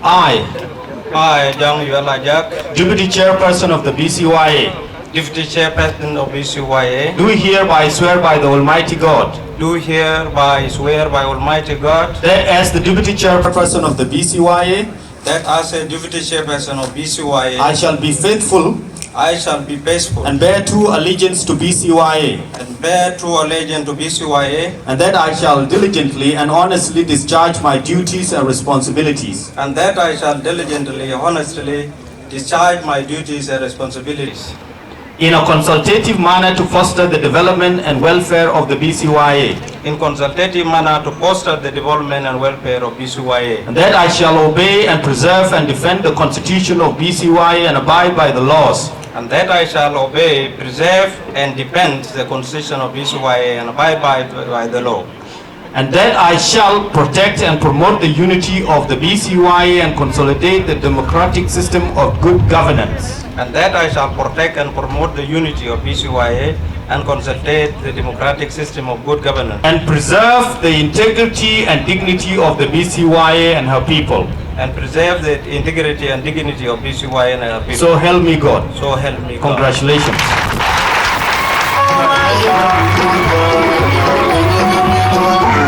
I, Ajak Yuiel Ajak, Deputy Chairperson of the BCYA, Deputy Chairperson of BCYA, do hereby swear by the Almighty God do hereby swear by Almighty God that as the Deputy Chairperson of the BCYA, that as a Deputy Chairperson of BCYA, I shall be faithful I shall be faithful and bear true allegiance to BCYA, and bear true allegiance to BCYA, and that I shall diligently and honestly discharge my duties and responsibilities and that I shall diligently, honestly discharge my duties and responsibilities in a consultative manner to foster the development and welfare of the BCYA, in consultative manner to foster the development and welfare of BCYA, and that I shall obey and preserve and defend the Constitution of BCYA and abide by the laws and that I shall obey, preserve, and defend the Constitution of BCYA and abide by the law, and that I shall protect and promote the unity of the BCYA and consolidate the democratic system of good governance, and that I shall protect and promote the unity of BCYA and consolidate the democratic system of good governance, and preserve the integrity and dignity of the BCYA and her people. and preserve the integrity and dignity of BCYA and her people. So help me God. So help me God. Congratulations.